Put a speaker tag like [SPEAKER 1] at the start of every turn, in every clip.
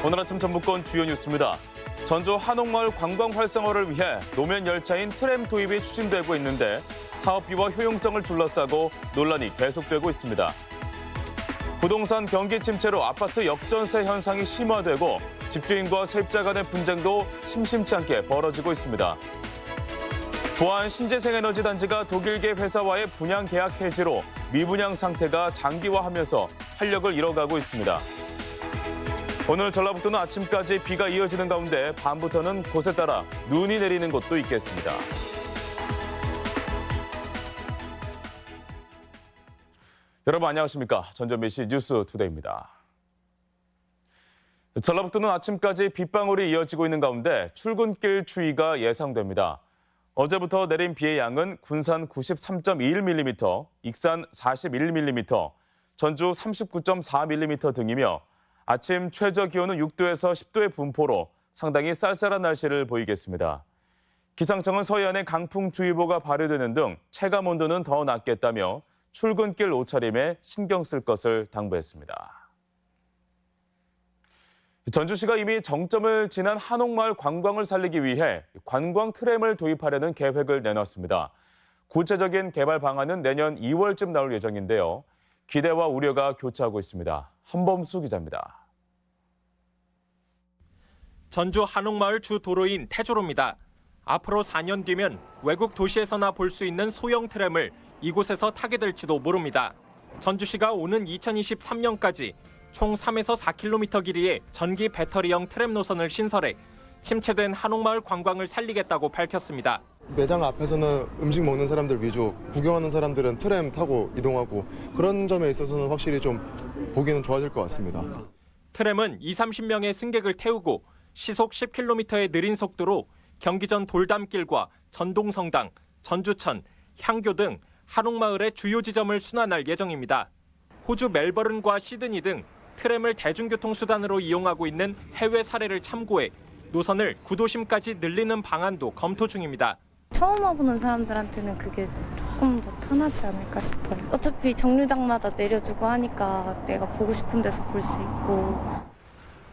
[SPEAKER 1] 오늘 아침 전북권 주요 뉴스입니다. 전주 한옥마을 관광 활성화를 위해 노면 열차인 트램 도입이 추진되고 있는데 사업비와 효용성을 둘러싸고 논란이 계속되고 있습니다. 부동산 경기 침체로 아파트 역전세 현상이 심화되고 집주인과 세입자 간의 분쟁도 심심치 않게 벌어지고 있습니다. 부안 신재생에너지단지가 독일계 회사와의 분양 계약 해지로 미분양 상태가 장기화하면서 활력을 잃어가고 있습니다. 오늘 전라북도는 아침까지 비가 이어지는 가운데 밤부터는 곳에 따라 눈이 내리는 곳도 있겠습니다. 여러분 안녕하십니까? 전전미시 뉴스투데이입니다. 전라북도는 아침까지 빗방울이 이어지고 있는 가운데 출근길 추위가 예상됩니다. 어제부터 내린 비의 양은 군산 93.21mm, 익산 41mm, 전주 39.4mm 등이며 아침 최저 기온은 6도에서 10도의 분포로 상당히 쌀쌀한 날씨를 보이겠습니다. 기상청은 서해안에 강풍주의보가 발효되는 등 체감 온도는 더 낮겠다며 출근길 옷차림에 신경 쓸 것을 당부했습니다. 전주시가 이미 정점을 지난 한옥마을 관광을 살리기 위해 관광 트램을 도입하려는 계획을 내놨습니다. 구체적인 개발 방안은 내년 2월쯤 나올 예정인데요. 기대와 우려가 교차하고 있습니다. 한범수 기자입니다.
[SPEAKER 2] 전주 한옥마을 주 도로인 태조로입니다. 앞으로 4년 뒤면 외국 도시에서나 볼 수 있는 소형 트램을 이곳에서 타게 될지도 모릅니다. 전주시가 오는 2023년까지 총 3에서 4km 길이의 전기 배터리형 트램 노선을 신설해 침체된 한옥마을 관광을 살리겠다고 밝혔습니다.
[SPEAKER 3] 매장 앞에서는 음식 먹는 사람들 위주, 구경하는 사람들은 트램 타고 이동하고 그런 점에 있어서는 확실히 좀 보기는 좋아질 것 같습니다.
[SPEAKER 2] 트램은 20-30명의 승객을 태우고 시속 10km의 느린 속도로 경기전 돌담길과 전동성당, 전주천, 향교 등 한옥마을의 주요 지점을 순환할 예정입니다. 호주 멜버른과 시드니 등 트램을 대중교통수단으로 이용하고 있는 해외 사례를 참고해 노선을 구도심까지 늘리는 방안도 검토 중입니다.
[SPEAKER 4] 처음 와보는 사람들한테는 그게 조금 더 편하지 않을까 싶어요. 어차피 정류장마다 내려주고 하니까 내가 보고 싶은 데서 볼 수 있고.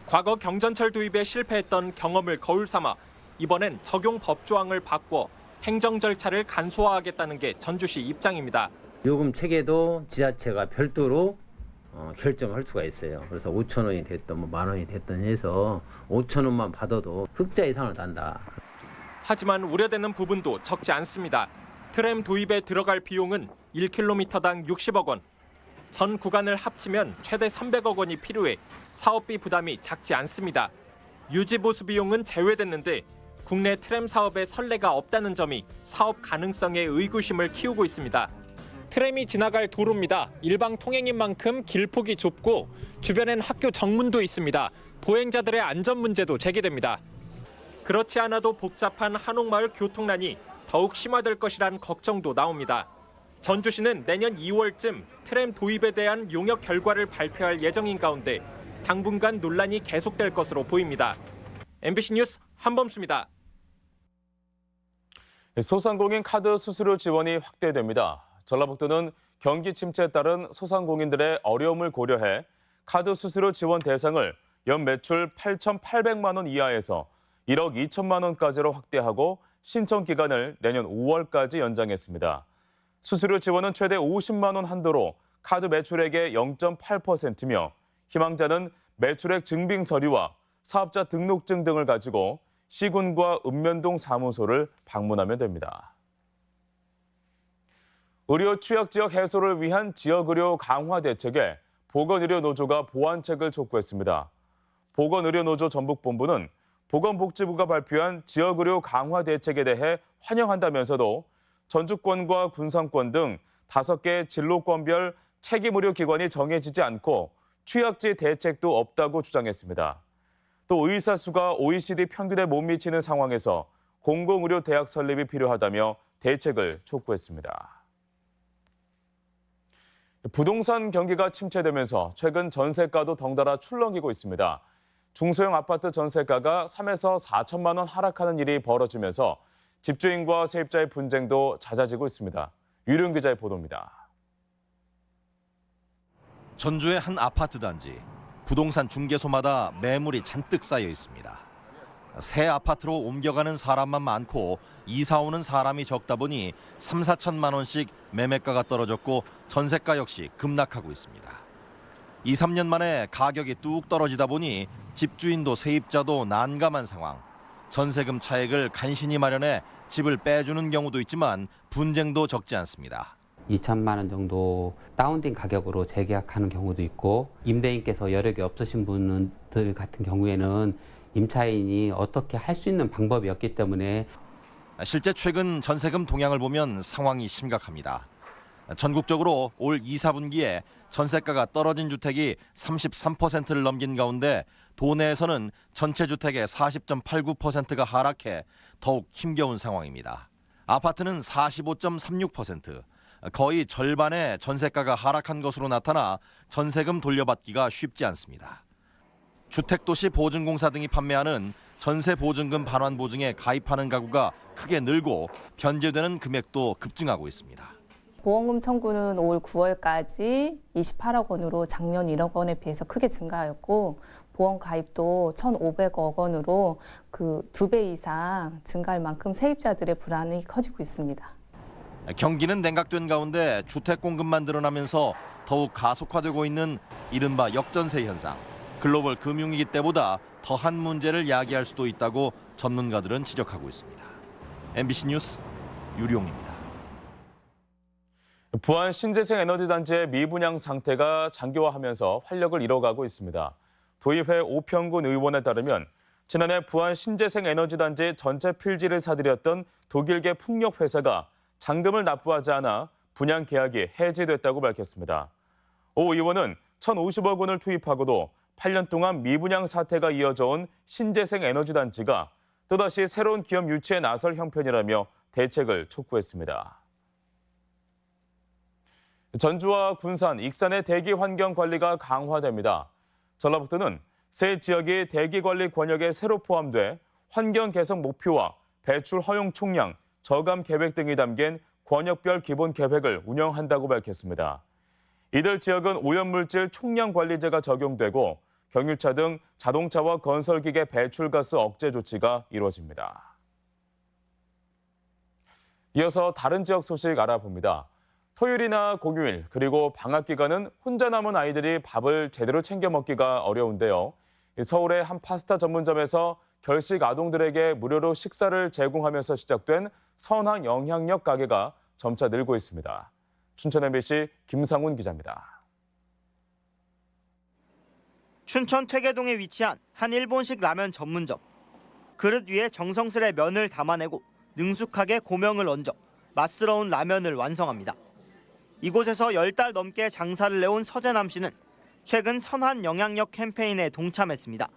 [SPEAKER 2] 과거 경전철 도입에 실패했던 경험을 거울 삼아 이번엔 적용 법조항을 바꿔 행정 절차를 간소화하겠다는 게 전주시 입장입니다.
[SPEAKER 5] 요금 체계도 지자체가 별도로 결정할 수가 있어요. 그래서 5,000원이 됐든 뭐 10,000원이 됐든 해서 5,000원만 받아도 흑자 이상을 난다.
[SPEAKER 2] 하지만 우려되는 부분도 적지 않습니다. 트램 도입에 들어갈 비용은 1km당 60억 원. 전 구간을 합치면 최대 300억 원이 필요해 사업비 부담이 작지 않습니다. 유지보수 비용은 제외됐는데 국내 트램 사업에 선례가 없다는 점이 사업 가능성에 의구심을 키우고 있습니다. 트램이 지나갈 도로입니다. 일방 통행인 만큼 길폭이 좁고 주변엔 학교 정문도 있습니다. 보행자들의 안전 문제도 제기됩니다. 그렇지 않아도 복잡한 한옥마을 교통난이 더욱 심화될 것이란 걱정도 나옵니다. 전주시는 내년 2월쯤 트램 도입에 대한 용역 결과를 발표할 예정인 가운데 당분간 논란이 계속될 것으로 보입니다. MBC 뉴스 한범수입니다.
[SPEAKER 1] 소상공인 카드 수수료 지원이 확대됩니다. 전라북도는 경기 침체에 따른 소상공인들의 어려움을 고려해 카드 수수료 지원 대상을 연 매출 8,800만 원 이하에서 1억 2천만 원까지로 확대하고 신청 기간을 내년 5월까지 연장했습니다. 수수료 지원은 최대 50만 원 한도로 카드 매출액의 0.8%며 희망자는 매출액 증빙 서류와 사업자 등록증 등을 가지고 시군과 읍면동 사무소를 방문하면 됩니다. 의료 취약지역 해소를 위한 지역의료 강화 대책에 보건의료노조가 보완책을 촉구했습니다. 보건의료노조 전북본부는 보건복지부가 발표한 지역의료 강화 대책에 대해 환영한다면서도 전주권과 군산권 등 5개 진로권별 책임의료기관이 정해지지 않고 취약지 대책도 없다고 주장했습니다. 또 의사 수가 OECD 평균에 못 미치는 상황에서 공공의료 대학 설립이 필요하다며 대책을 촉구했습니다. 부동산 경기가 침체되면서 최근 전세가도 덩달아 출렁이고 있습니다. 중소형 아파트 전세가가 3에서 4천만 원 하락하는 일이 벌어지면서 집주인과 세입자의 분쟁도 잦아지고 있습니다. 유륜 기자의 보도입니다.
[SPEAKER 6] 전주의 한 아파트 단지. 부동산 중개소마다 매물이 잔뜩 쌓여 있습니다. 새 아파트로 옮겨가는 사람만 많고 이사 오는 사람이 적다 보니 3, 4천만 원씩 매매가가 떨어졌고 전세가 역시 급락하고 있습니다. 2, 3년 만에 가격이 뚝 떨어지다 보니 집주인도 세입자도 난감한 상황. 전세금 차액을 간신히 마련해 집을 빼주는 경우도 있지만 분쟁도 적지 않습니다.
[SPEAKER 7] 2천만 원 정도 다운된 가격으로 재계약하는 경우도 있고 임대인께서 여력이 없으신 분들 같은 경우에는 임차인이 어떻게 할 수 있는 방법이 없기 때문에
[SPEAKER 6] 실제 최근 전세금 동향을 보면 상황이 심각합니다. 전국적으로 올 2, 4분기에 전세가가 떨어진 주택이 33%를 넘긴 가운데 도내에서는 전체 주택의 40.89%가 하락해 더욱 힘겨운 상황입니다. 아파트는 45.36%, 거의 절반의 전세가가 하락한 것으로 나타나 전세금 돌려받기가 쉽지 않습니다. 주택도시 보증공사 등이 판매하는 전세보증금 반환보증에 가입하는 가구가 크게 늘고 변제되는 금액도 급증하고 있습니다.
[SPEAKER 8] 보험금 청구는 올 9월까지 28억 원으로 작년 1억 원에 비해서 크게 증가하였고 보험 가입도 1,500억 원으로 그 2배 이상 증가할 만큼 세입자들의 불안이 커지고 있습니다.
[SPEAKER 6] 경기는 냉각된 가운데 주택 공급만 늘어나면서 더욱 가속화되고 있는 이른바 역전세 현상. 글로벌 금융위기 때보다 더한 문제를 야기할 수도 있다고 전문가들은 지적하고 있습니다. MBC 뉴스 유룡입니다.
[SPEAKER 1] 부안 신재생 에너지 단지의 미분양 상태가 장기화하면서 활력을 잃어가고 있습니다. 도의회 오평군 의원에 따르면 지난해 부안 신재생 에너지 단지 전체 필지를 사들였던 독일계 풍력 회사가 잔금을 납부하지 않아 분양 계약이 해지됐다고 밝혔습니다. 오 의원은 1,050억 원을 투입하고도 8년 동안 미분양 사태가 이어져 온 신재생 에너지 단지가 또다시 새로운 기업 유치에 나설 형편이라며 대책을 촉구했습니다. 전주와 군산, 익산의 대기 환경 관리가 강화됩니다. 전라북도는 새 지역이 대기 관리 권역에 새로 포함돼 환경 개선 목표와 배출 허용 총량, 저감 계획 등이 담긴 권역별 기본 계획을 운영한다고 밝혔습니다. 이들 지역은 오염물질 총량 관리제가 적용되고 경유차 등 자동차와 건설기계 배출가스 억제 조치가 이루어집니다. 이어서 다른 지역 소식 알아봅니다. 토요일이나 공휴일 그리고 방학 기간은 혼자 남은 아이들이 밥을 제대로 챙겨 먹기가 어려운데요. 서울의 한 파스타 전문점에서 결식 아동들에게 무료로 식사를 제공하면서 시작된 선한 영향력 가게가 점차 늘고 있습니다. 춘천 MBC 김상훈 기자입니다.
[SPEAKER 9] 춘천 퇴계동에 위치한 한 일본식 라면 전문점. 그릇 위에 정성스레 면을 담아내고 능숙하게 고명을 얹어 맛스러운 라면을 완성합니다. 이곳에서 10달 넘게 장사를 내온 서재남 씨는 최근 선한 영향력 캠페인에 동참했습니다.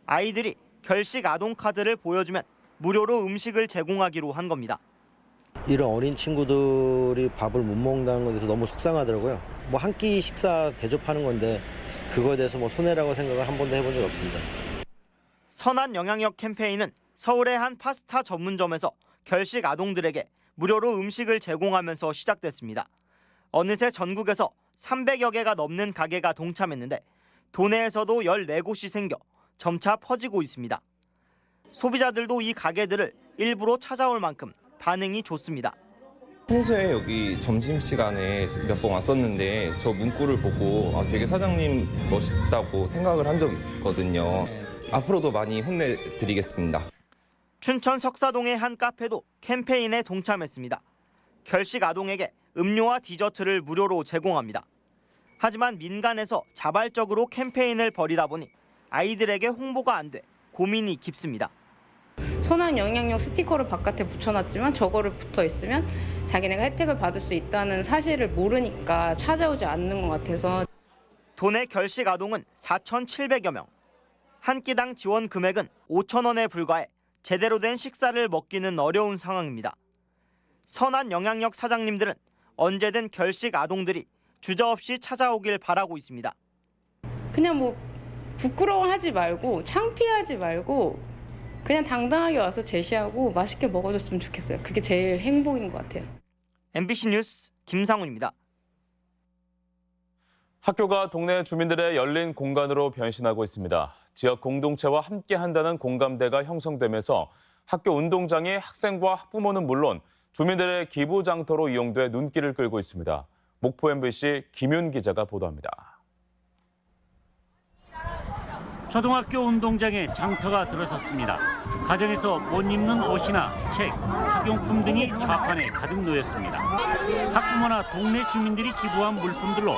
[SPEAKER 9] 아이들이 결식 아동 카드를 보여주면 무료로 음식을 제공하기로 한 겁니다.
[SPEAKER 10] 이런 어린 친구들이 밥을 못 먹는다는 것에 대해서 너무 속상하더라고요. 한 끼 식사 대접하는 건데 그거에 대해서 손해라고 생각을 한 번도 해본 적 없습니다.
[SPEAKER 9] 선한 영향력 캠페인은 서울의 한 파스타 전문점에서 결식 아동들에게 무료로 음식을 제공하면서 시작됐습니다. 어느새 전국에서 300여 개가 넘는 가게가 동참했는데 도내에서도 14곳이 생겨 점차 퍼지고 있습니다. 소비자들도 이 가게들을 일부러 찾아올 만큼 반응이 좋습니다.
[SPEAKER 11] 평소에 여기 점심시간에 몇 번 왔었는데 저 문구를 보고 되게 사장님 멋있다고 생각을 한 적이 있거든요. 앞으로도 많이 혼내드리겠습니다.
[SPEAKER 9] 춘천 석사동의 한 카페도 캠페인에 동참했습니다. 결식 아동에게 음료와 디저트를 무료로 제공합니다. 하지만 민간에서 자발적으로 캠페인을 벌이다 보니 아이들에게 홍보가 안 돼 고민이 깊습니다.
[SPEAKER 12] 선한 영향력 스티커를 바깥에 붙여놨지만 저거를 붙어 있으면 자기네가 혜택을 받을 수 있다는 사실을 모르니까 찾아오지 않는 것 같아서.
[SPEAKER 9] 도내 결식 아동은 4,700여 명. 한 끼당 지원 금액은 5천 원에 불과해 제대로 된 식사를 먹기는 어려운 상황입니다. 선한 영향력 사장님들은 언제든 결식 아동들이 주저없이 찾아오길 바라고 있습니다.
[SPEAKER 12] 그냥 부끄러워하지 말고 창피하지 말고 그냥 당당하게 와서 제시하고 맛있게 먹어줬으면 좋겠어요. 그게 제일 행복인 것 같아요.
[SPEAKER 9] MBC 뉴스 김상훈입니다.
[SPEAKER 1] 학교가 동네 주민들의 열린 공간으로 변신하고 있습니다. 지역 공동체와 함께한다는 공감대가 형성되면서 학교 운동장이 학생과 학부모는 물론 주민들의 기부 장터로 이용돼 눈길을 끌고 있습니다. 목포 MBC 김윤 기자가 보도합니다.
[SPEAKER 13] 초등학교 운동장에 장터가 들어섰습니다. 가정에서 못 입는 옷이나 책, 학용품 등이 좌판에 가득 놓였습니다. 학부모나 동네 주민들이 기부한 물품들로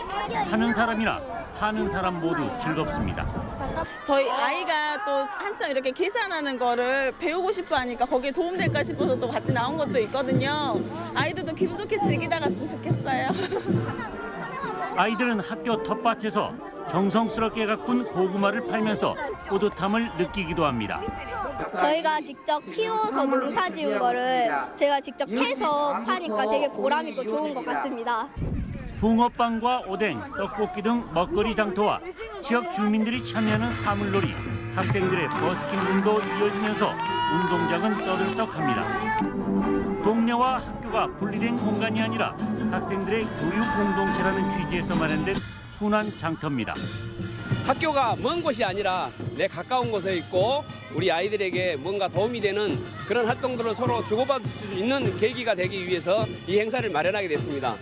[SPEAKER 13] 사는 사람이나 파는 사람 모두 즐겁습니다.
[SPEAKER 14] 저희 아이가 또 한참 이렇게 계산하는 거를 배우고 싶어 하니까 거기에 도움될까 싶어서 또 같이 나온 것도 있거든요. 아이들도 기분 좋게 즐기다 갔으면 좋겠어요.
[SPEAKER 13] 아이들은 학교 텃밭에서 정성스럽게 가꾼 고구마를 팔면서 뿌듯함을 느끼기도 합니다.
[SPEAKER 15] 저희가 직접 키워서 농사 지은 거를 제가 직접 캐서 파니까 되게 보람 있고 좋은 것 같습니다.
[SPEAKER 13] 붕어빵과 오뎅, 떡볶이 등 먹거리 장터와 지역 주민들이 참여하는 사물놀이, 학생들의 버스킹 등도 이어지면서 운동장은 떠들썩합니다. 동네와 학교가 분리된 공간이 아니라 학생들의 교육 공동체라는 취지에서 마련된 순환 장터입니다.
[SPEAKER 16] 학교가 먼 곳이 아니라 내 가까운 곳에 있고 우리 아이들에게 뭔가 도움이 되는 그런 활동들을 서로 주고받을 수 있는 계기가 되기 위해서 이 행사를 마련하게 됐습니다.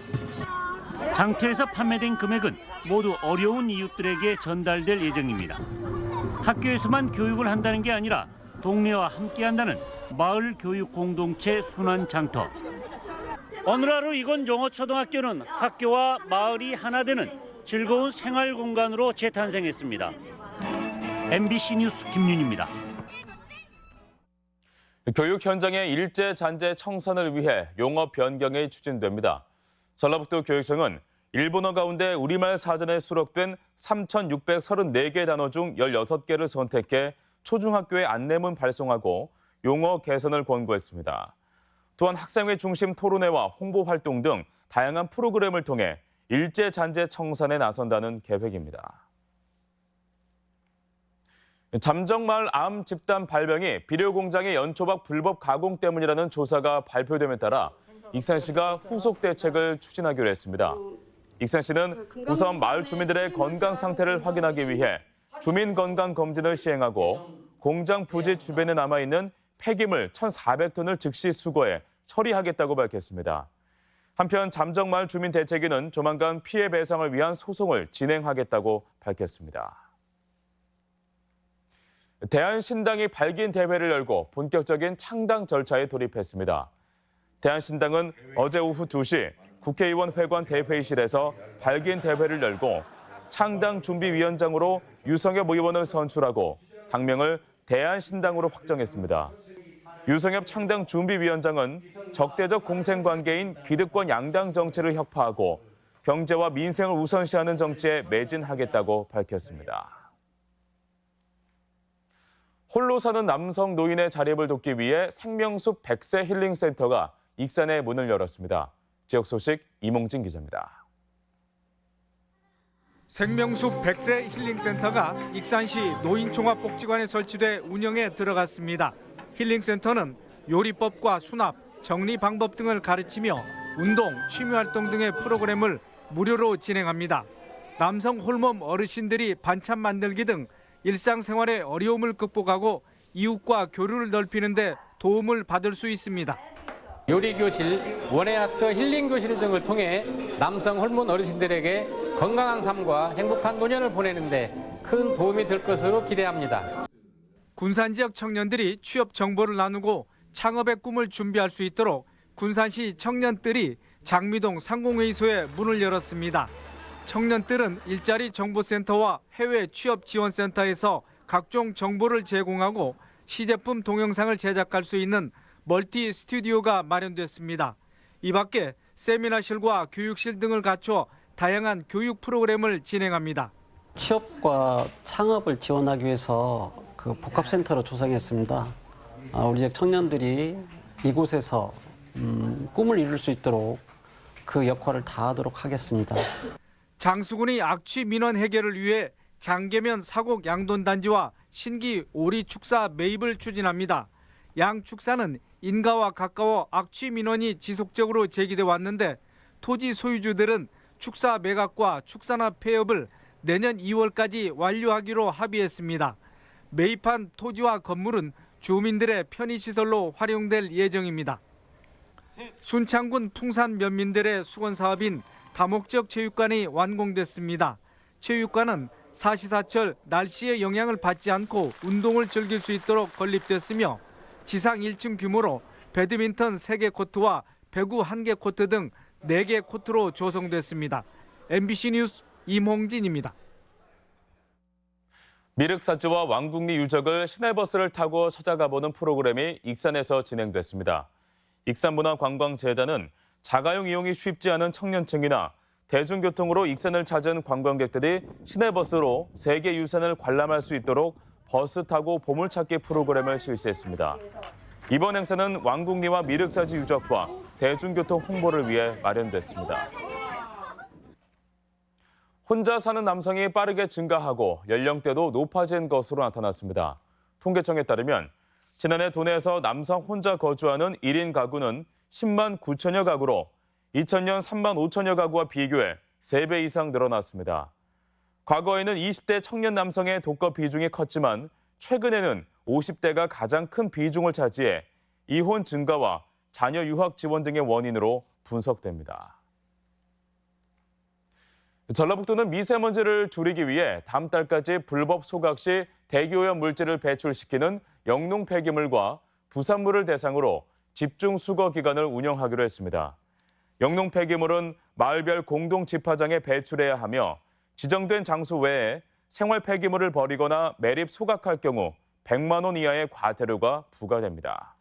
[SPEAKER 13] 장터에서 판매된 금액은 모두 어려운 이웃들에게 전달될 예정입니다. 학교에서만 교육을 한다는 게 아니라 동네와 함께한다는 마을 교육 공동체 순환 장터. 오늘 하루 이건 용어초등학교는 학교와 마을이 하나 되는 즐거운 생활 공간으로 재탄생했습니다. MBC 뉴스 김윤입니다.
[SPEAKER 1] 교육 현장의 일제 잔재 청산을 위해 용어 변경이 추진됩니다. 전라북도 교육청은 일본어 가운데 우리말 사전에 수록된 3,634개 단어 중 16개를 선택해 초중학교에 안내문 발송하고 용어 개선을 권고했습니다. 또한 학생회 중심 토론회와 홍보 활동 등 다양한 프로그램을 통해 일제 잔재 청산에 나선다는 계획입니다. 잠정마을 암 집단 발병이 비료 공장의 연초박 불법 가공 때문이라는 조사가 발표됨에 따라 익산시가 후속 대책을 추진하기로 했습니다. 익산시는 우선 마을 주민들의 건강 상태를 확인하기 위해 주민 건강 검진을 시행하고 공장 부지 주변에 남아있는 폐기물 1,400톤을 즉시 수거해 처리하겠다고 밝혔습니다. 한편 잠정마을 주민 대책위는 조만간 피해 배상을 위한 소송을 진행하겠다고 밝혔습니다. 대한신당이 발기인 대회를 열고 본격적인 창당 절차에 돌입했습니다. 대한신당은 어제 오후 2시 국회의원 회관 대회의실에서 발기인 대회를 열고 창당준비위원장으로 유성엽 의원을 선출하고 당명을 대한신당으로 확정했습니다. 유성엽 창당준비위원장은 적대적 공생관계인 기득권 양당 정치를 혁파하고 경제와 민생을 우선시하는 정치에 매진하겠다고 밝혔습니다. 홀로 사는 남성 노인의 자립을 돕기 위해 생명숲 100세 힐링센터가 익산에 문을 열었습니다. 지역 소식 이몽진 기자입니다.
[SPEAKER 17] 생명숲 100세 힐링센터가 익산시 노인종합복지관에 설치돼 운영에 들어갔습니다. 힐링센터는 요리법과 수납, 정리 방법 등을 가르치며 운동, 취미활동 등의 프로그램을 무료로 진행합니다. 남성 홀몸 어르신들이 반찬 만들기 등 일상생활의 어려움을 극복하고 이웃과 교류를 넓히는 데 도움을 받을 수 있습니다.
[SPEAKER 18] 요리교실, 원예아트, 힐링교실 등을 통해 남성 홀몸 어르신들에게 건강한 삶과 행복한 노년을 보내는 데 큰 도움이 될 것으로 기대합니다.
[SPEAKER 17] 군산 지역 청년들이 취업 정보를 나누고 창업의 꿈을 준비할 수 있도록 군산시 청년들이 장미동 상공회의소에 문을 열었습니다. 청년들은 일자리 정보센터와 해외 취업 지원센터에서 각종 정보를 제공하고 시제품 동영상을 제작할 수 있는 멀티 스튜디오가 마련됐습니다. 이 밖에 세미나실과 교육실 등을 갖춰 다양한 교육 프로그램을 진행합니다.
[SPEAKER 19] 취업과 창업을 지원하기 위해서 그 복합센터로 조성했습니다. 우리 지역 청년들이 이곳에서 꿈을 이룰 수 있도록 그 역할을 다하도록 하겠습니다.
[SPEAKER 17] 장수군이 악취 민원 해결을 위해 장계면 사곡 양돈단지와 신기 오리 축사 매입을 추진합니다. 양 축사는 인가와 가까워 악취 민원이 지속적으로 제기돼 왔는데 토지 소유주들은 축사 매각과 축산업 폐업을 내년 2월까지 완료하기로 합의했습니다. 매입한 토지와 건물은 주민들의 편의시설로 활용될 예정입니다. 순창군 풍산 면민들의 수건사업인 다목적 체육관이 완공됐습니다. 체육관은 사시사철 날씨의 영향을 받지 않고 운동을 즐길 수 있도록 건립됐으며 지상 1층 규모로 배드민턴 3개 코트와 배구 1개 코트 등 4개 코트로 조성됐습니다. MBC 뉴스 임홍진입니다.
[SPEAKER 1] 미륵사지와 왕궁리 유적을 시내버스를 타고 찾아가보는 프로그램이 익산에서 진행됐습니다. 익산문화관광재단은 자가용 이용이 쉽지 않은 청년층이나 대중교통으로 익산을 찾은 관광객들이 시내버스로 세계유산을 관람할 수 있도록 버스 타고 보물찾기 프로그램을 실시했습니다. 이번 행사는 왕궁리와 미륵사지 유적과 대중교통 홍보를 위해 마련됐습니다. 혼자 사는 남성이 빠르게 증가하고 연령대도 높아진 것으로 나타났습니다. 통계청에 따르면 지난해 도내에서 남성 혼자 거주하는 1인 가구는 10만 9천여 가구로 2000년 3만 5천여 가구와 비교해 3배 이상 늘어났습니다. 과거에는 20대 청년 남성의 독거 비중이 컸지만 최근에는 50대가 가장 큰 비중을 차지해 이혼 증가와 자녀 유학 지원 등의 원인으로 분석됩니다. 전라북도는 미세먼지를 줄이기 위해 다음 달까지 불법 소각 시 대기오염 물질을 배출시키는 영농 폐기물과 부산물을 대상으로 집중 수거 기간을 운영하기로 했습니다. 영농 폐기물은 마을별 공동 집화장에 배출해야 하며 지정된 장소 외에 생활 폐기물을 버리거나 매립 소각할 경우 100만 원 이하의 과태료가 부과됩니다.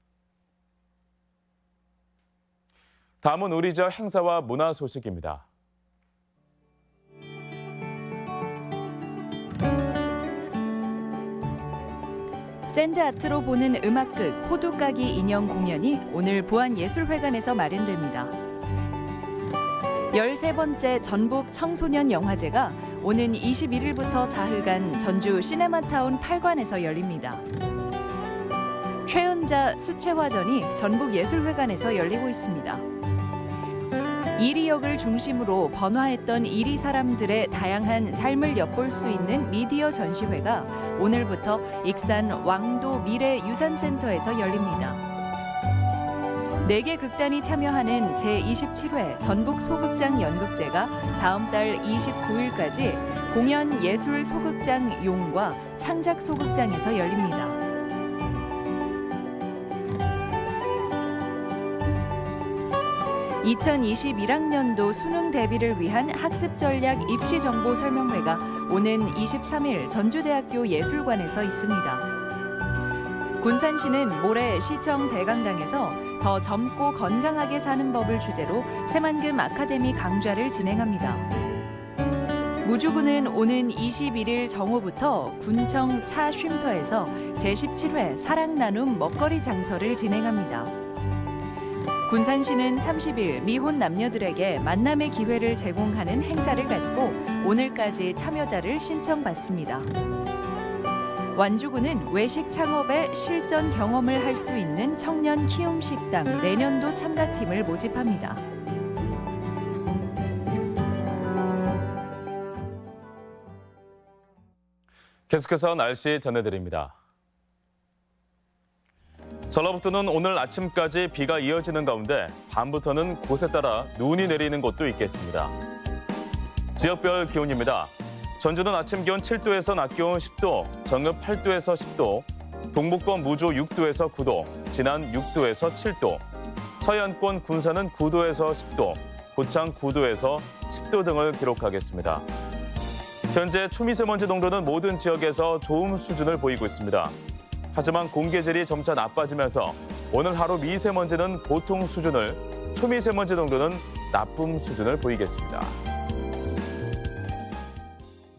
[SPEAKER 1] 다음은 우리 지역 행사와 문화 소식입니다.
[SPEAKER 20] 샌드아트로 보는 음악극 호두까기 인형 공연이 오늘 부안예술회관에서 마련됩니다. 13번째 전북 청소년 영화제가 오는 21일부터 사흘간 전주 시네마타운 8관에서 열립니다. 최은자 수채화전이 전북예술회관에서 열리고 있습니다. 이리역을 중심으로 번화했던 이리 사람들의 다양한 삶을 엿볼 수 있는 미디어 전시회가 오늘부터 익산 왕도 미래유산센터에서 열립니다. 4개 극단이 참여하는 제27회 전북 소극장 연극제가 다음 달 29일까지 공연 예술 소극장 용과 창작 소극장에서 열립니다. 2021학년도 수능 대비를 위한 학습 전략 입시 정보 설명회가 오는 23일 전주대학교 예술관에서 있습니다. 군산시는 모레 시청 대강당에서 더 젊고 건강하게 사는 법을 주제로 새만금 아카데미 강좌를 진행합니다. 무주군은 오는 21일 정오부터 군청 차 쉼터에서 제17회 사랑 나눔 먹거리 장터를 진행합니다. 군산시는 30일 미혼 남녀들에게 만남의 기회를 제공하는 행사를 갖고 오늘까지 참여자를 신청받습니다. 완주군은 외식 창업에 실전 경험을 할 수 있는 청년 키움 식당 내년도 참가팀을 모집합니다.
[SPEAKER 1] 계속해서 날씨 전해드립니다. 전라북도는 오늘 아침까지 비가 이어지는 가운데 밤부터는 곳에 따라 눈이 내리는 곳도 있겠습니다. 지역별 기온입니다. 전주는 아침 기온 7도에서 낮 기온 10도, 정읍 8도에서 10도, 동북권 무주 6도에서 9도, 진안 6도에서 7도, 서해안권 군산은 9도에서 10도, 고창 9도에서 10도 등을 기록하겠습니다. 현재 초미세먼지 농도는 모든 지역에서 좋음 수준을 보이고 있습니다. 하지만 공기질이 점차 나빠지면서 오늘 하루 미세먼지는 보통 수준을, 초미세먼지 농도는 나쁨 수준을 보이겠습니다.